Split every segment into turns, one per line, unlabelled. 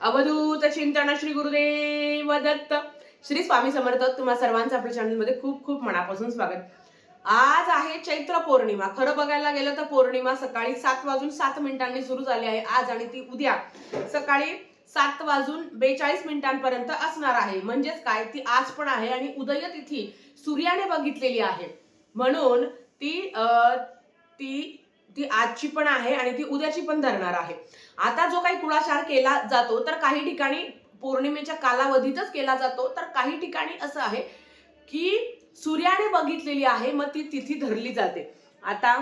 अवधूत चिंतन श्री गुरुदेव दत्त. श्री स्वामी समर्थ. तुम्हा सर्वांचं आपल्या चॅनलमध्ये खूप खूप मनापासून स्वागत. आज आहे चैत्र पौर्णिमा. खरं बघायला गेलं तर पौर्णिमा सकाळी 7:07 सुरू झाली आहे आज, आणि ती उद्या सकाळी 7:42 असणार आहे. म्हणजेच काय, ती आज पण आहे आणि उदय तिथी सूर्याने बघितलेली आहे, म्हणून ती ती ती आजची पण आहे आणि ती उद्याची पण धरणार आहे. आता जो काही कुळाचार केला जातो तर काही ठिकाणी पौर्णिमेच्या कालावधीतच केला जातो, तर काही ठिकाणी असं आहे की सूर्याने बघितलेली आहे मग ती तिथी धरली जाते. आता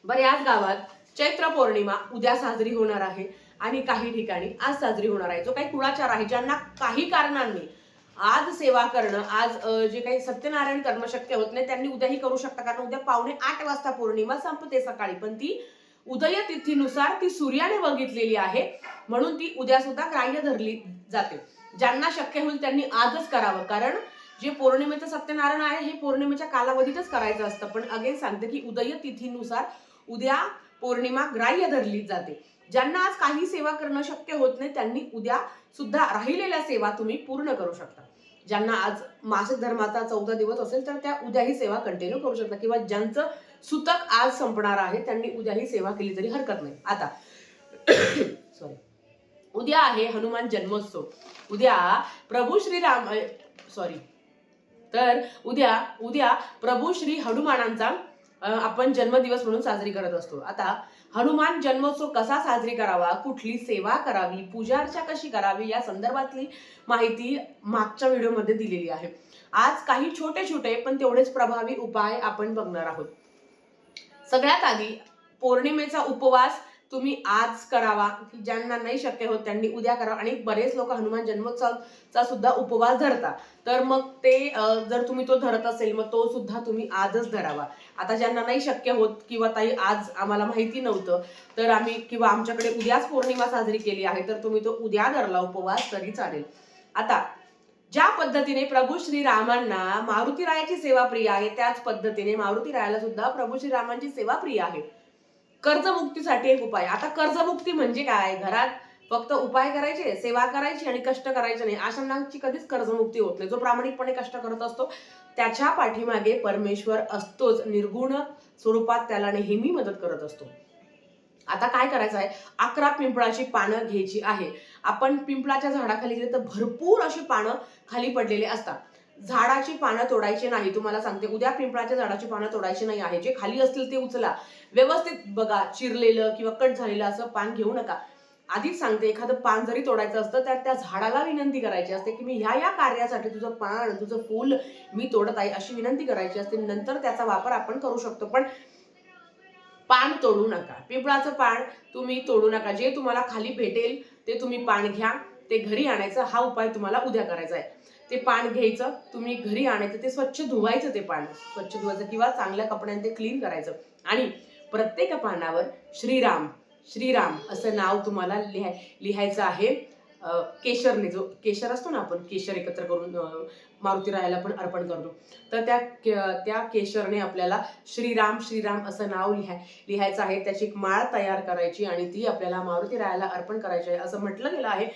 बऱ्याच गावात चैत्र पौर्णिमा उद्या साजरी होणार आहे आणि काही ठिकाणी आज साजरी होणार आहे. जो काही कुळाचार आहे, ज्यांना काही कारणांनी आज सेवा करणं, आज जे काही सत्यनारायण करणं शक्य होत नाही, त्यांनी उद्याही करू शकता, कारण उद्या 7:45 वाजता पौर्णिमा संपते सकाळी, पण ती उदय तिथीनुसार ती सूर्याने बघितलेली आहे, म्हणून ती उद्या सुद्धा ग्राह्य धरली जाते. ज्यांना शक्य होईल त्यांनी आजच करावं, कारण जे पौर्णिमेचं सत्यनारायण आहे हे पौर्णिमेच्या कालावधीतच करायचं असतं. पण अगेन सांगते की उदय तिथीनुसार उद्या पौर्णिमा ग्राह्य धरली जाते. ज्यांना आज काही सेवा करणं शक्य होत नाही त्यांनी उद्या सुद्धा राहिलेल्या सेवा तुम्ही पूर्ण करू शकता. ज्यांना आज मासिक धर्माचा 14 दिवस असेल तर त्या उद्याही सेवा कंटिन्यू करू शकता, किंवा ज्यांचं सुतक आज संपणार आहे त्यांनी उद्याही सेवा केली तरी हरकत नाही. आता सॉरी, उद्या आहे हनुमान जन्मोत्सव. उद्या प्रभू श्रीराम तर उद्या प्रभू श्री हनुमानांचा आपण जन्मदिवस म्हणून साजरी करत असतो. आता हनुमान जन्मोत्सव कसा साजरी करावा, कुठली सेवा करावी, पूजा अर्चा कशी करावी, या संदर्भातली माहिती मागच्या व्हिडिओमध्ये दिलेली आहे. आज काही छोटे छोटे पण तेवढेच प्रभावी उपाय आपण बघणार आहोत. सगळ्यात आधी पौर्णिमेचा उपवास तुम्ही आज करावा, ज्यांना नाही शक्य होत त्यांनी उद्या करावा. आणि बरेच लोक हनुमान जन्मोत्सवचा सुद्धा उपवास धरतात, तर मग ते जर तुम्ही तो धरत असेल मग तो सुद्धा तुम्ही आजच धरावा. आता ज्यांना नाही शक्य होत, किंवा ताई आज आम्हाला माहिती नव्हतं तर आम्ही किंवा आमच्याकडे उद्याच पौर्णिमा साजरी केली आहे, तर तुम्ही तो उद्या धरला उपवास तरी चालेल. आता ज्या पद्धतीने प्रभू श्रीरामांना मारुतीरायाची सेवा प्रिय आहे, त्याच पद्धतीने मारुतीरायाला सुद्धा प्रभू श्रीरामांची सेवा प्रिय आहे. कर्जमुक्तीसाठी एक उपाय. आता कर्जमुक्ती म्हणजे काय, घरात फक्त उपाय करायचे, सेवा करायची आणि कष्ट करायचे नाही, अशांची कधीच कर्जमुक्ती होत नाही. जो प्रामाणिकपणे कष्ट करत असतो त्याच्या पाठीमागे परमेश्वर असतोच, निर्गुण स्वरूपात त्याला नेहमी मदत करत असतो. आता काय करायचं आहे, 11 पिंपळाची पानं घ्यायची आहे. आपण पिंपळाच्या झाडाखाली गेले तर भरपूर अशी पानं खाली पडलेली असतात. झाडाची पानं तोडायची नाही, तुम्हाला सांगते. उद्या पिंपळाच्या झाडाची पानं तोडायची नाही आहे. जे खाली असतील ते उचला, व्यवस्थित बघा, चिरलेलं किंवा कट झालेलं असं पान घेऊ नका. आधीच सांगते, एखादं पान जरी तोडायचं असतं तर त्या झाडाला विनंती करायची असते की मी ह्या कार्यासाठी तुझं पान, तुझं फूल मी तोडत आहे, अशी विनंती करायची असते. नंतर त्याचा वापर आपण करू शकतो, पण पान तोडू नका. पिंपळाचं पान तुम्ही तोडू नका. जे तुम्हाला खाली भेटेल ते तुम्ही पान घ्या, ते घरी आणायचं. हा उपाय तुम्हाला उद्या करायचा आहे. ते पान घ्यायचं, तुम्ही घरी आणायचं, ते स्वच्छ धुवायचं, ते पान स्वच्छ धुवायचं किंवा चांगल्या कपड्याने ते क्लीन करायचं, आणि प्रत्येक पानावर श्रीराम श्रीराम असं नाव तुम्हाला लिहायचं आहे. केशरने, जो केशर असतो ना, आपण केशर एकत्र करून मारुतीरायाला पण अर्पण करतो, तर त्या केशरने आपल्याला श्रीराम श्रीराम असं नाव लिहायचं आहे. त्याची एक माळ तयार करायची आणि ती आपल्याला मारुतीरायाला अर्पण करायची आहे असं म्हटलं गेलं आहे.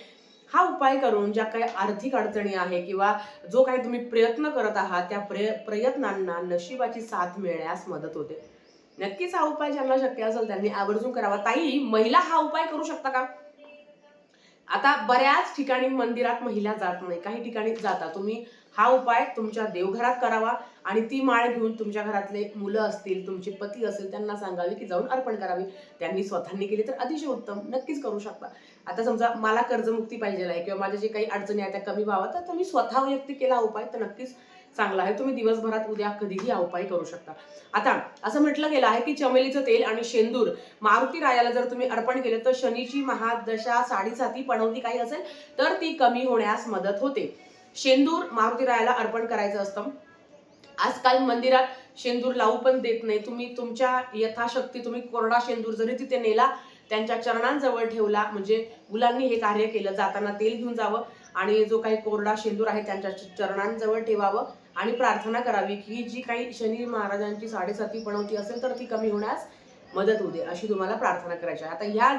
हा उपाय करून ज्या काही आर्थिक अडचणी आहे किंवा जो काही तुम्ही प्रयत्न करत आहात त्या प्रयत्नांना नशिबाची साथ मिळण्यास मदत होते. नक्कीच हा उपाय ज्यांना शक्य असेल त्यांनी आवर्जून करावा. ताई, महिला हा उपाय करू शकता का? आता बऱ्याच ठिकाणी मंदिरात महिला जात नाही, काही ठिकाणी जाता. तुम्ही हा उपाय तुमच्या देवघरात करावा आणि ती माळ घेऊन तुमच्या घरातले मुलं असतील, तुमचे पती असेल, त्यांना सांगावी की जाऊन अर्पण करावी. त्यांनी स्वतःनी केली तर अतिशय उत्तम, नक्कीच करू शकता. आता समजा मला कर्जमुक्ती पाहिजे आहे किंवा माझ्या जे काही अडचणी आहेत त्या कमी व्हाव्या, तर तुम्ही स्वतः वैयक्तिक केला उपाय तर नक्कीच चांगला आहे. तुम्ही दिवसभरात उद्या कधीही हा उपाय करू शकता. आता असं म्हटलं गेलं आहे की चमेलीचं तेल आणि शेंदूर मारुतीरायाला जर तुम्ही अर्पण केलं तर शनीची महादशा, साडेसाती, पणवती काही असेल तर ती कमी होण्यास मदत होते. शेंदूर मारुतीरायाला अर्पण करायचं असतं. आजकाल मंदिरात शेंदूर लावू पण देत नाही. तुम्ही तुमच्या यथाशक्ती तुम्ही कोरडा शेंदूर जरी तिथे नेला, त्यांच्या चरणांजवळ ठेवला, म्हणजे मुलांनी हे कार्य केलं, जाताना तेल घेऊन जावं आणि जो काही कोरडा शेंदूर आहे त्यांच्या चरणांजवळ ठेवावं आणि प्रार्थना करावी की जी काही शनी महाराजांची साडेसाती पणवती असेल तर ती कमी होण्यास मदत होते, अशी तुम्हाला प्रार्थना करायची आहे. आता या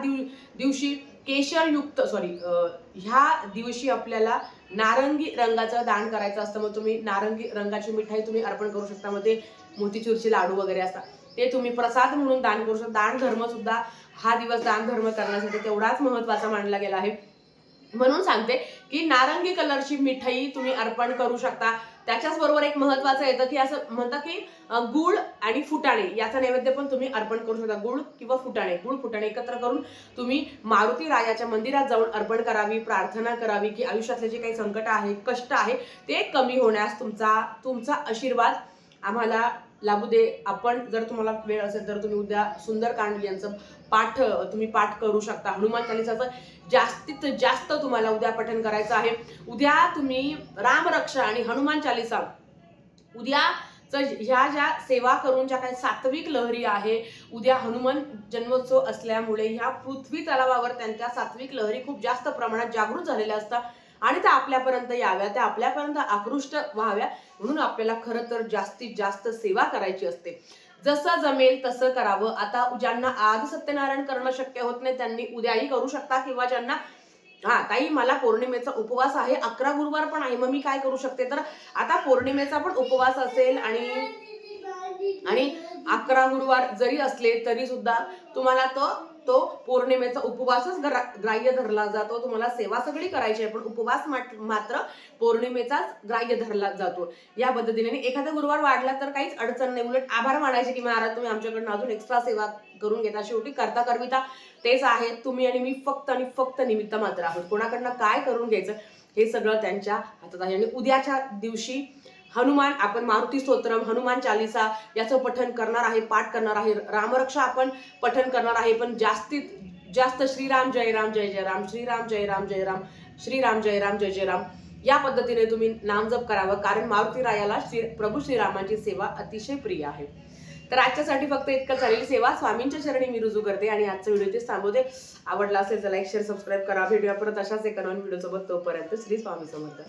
दिवशी केशरयुक्त ह्या दिवशी आपल्याला नारंगी रंगाचं दान करायचं असतं. मग तुम्ही नारंगी रंगाची मिठाई तुम्ही अर्पण करू शकता. मग ते मोतीचूरचे लाडू वगैरे असतात ते तुम्ही प्रसाद म्हणून दान करू शकता. दान धर्म सुद्धा हा दिवस दान धर्म करण्यासाठी तेवढाच महत्त्वाचा मानला गेला आहे. म्हणून सांगते की नारंगी कलरची मिठाई तुम्ही अर्पण करू शकता. त्याच्याच बरोबर एक महत्त्वाचं येतं की असं म्हणतात की गुळ आणि फुटाणे याचा नैवेद्य पण तुम्ही अर्पण करू शकता. गुळ किंवा फुटाणे, गुळ फुटाणे एकत्र करून तुम्ही मारुती रायाच्या मंदिरात जाऊन अर्पण करावी, प्रार्थना करावी की आयुष्यातले जे काही संकट आहे, कष्ट आहे ते कमी होण्यास तुमचा आशीर्वाद आम्हाला लाभू दे. आपण जर तुम्हाला वेळ असेल तर तुम्ही उद्या सुंदरकांड यांचं तुम्ही पाठ करू शकता. हनुमान चालीसाचं जास्तीत जास्त तुम्हाला उद्या पठण करायचं आहे. उद्या तुम्ही रामरक्षा आणि हनुमान चालीसा ह्या ज्या सेवा करून ज्या काही सात्विक लहरी आहे, उद्या हनुमान जन्मोत्सव असल्यामुळे ह्या पृथ्वी तलावावर त्यांच्या सात्विक लहरी खूप जास्त प्रमाणात जागृत झालेल्या असतात आणि त्या आपल्यापर्यंत याव्या, त्या आपल्यापर्यंत आकृष्ट व्हाव्या म्हणून आपल्याला खरं तर जास्तीत जास्त सेवा करायची असते. जसं जमेल तसं करावं. आता ज्यांना आज सत्यनारायण करणं शक्य होत नाही त्यांनी उद्याही करू शकता किंवा ज्यांना ताई मला पौर्णिमेचा उपवास आहे, 11 गुरुवार पण आहे, मग मी काय करू शकते, तर आता पौर्णिमेचा पण उपवास असेल आणि 11 गुरुवार जरी असले तरी सुद्धा तुम्हाला तो पौर्णिमेचा उपवासच ग्राह्य धरला जातो. तुम्हाला सेवा सगळी करायची आहे पण उपवास मात्र पौर्णिमेचाच ग्राह्य धरला जातो. या पद्धतीने एखादा गुरुवार वाढला तर काहीच अडचण नाही, उलट आभार मानायचे की महाराज तुम्ही आमच्याकडनं अजून एक्स्ट्रा सेवा करून घेता. शेवटी करता करविता तेच आहे. तुम्ही आणि मी फक्त आणि फक्त निमित्त मात्र आहोत. कोणाकडनं काय करून घ्यायचं हे सगळं त्यांच्या हातात आहे. आणि उद्याच्या दिवशी हनुमान आपण मारुती स्तोत्रम, हनुमान चालीसा याचं पठण करणार आहे, पाठ करणार आहे. रामरक्षा आपण पठण करणार आहे. पण जास्तीत जास्त श्रीराम जय राम जय जय राम, श्रीराम जय राम जय राम, श्रीराम जय राम जय जय राम या पद्धतीने तुम्ही नामजप करावं. कारण मारुती रायाला प्रभू श्रीरामांची सेवा अतिशय प्रिय आहे. तर आजच्यासाठी फक्त इतकं चालेल. सेवा स्वामींच्या चरणी मी रुजू करते आणि आजचा व्हिडिओ इथेच थांबवते. आवडला असेल तर लाईक, शेअर, सबस्क्राईब करा. भेटूया परत अशाच एका नवीन व्हिडिओ सोबत. तोपर्यंत श्री स्वामी समर्थ.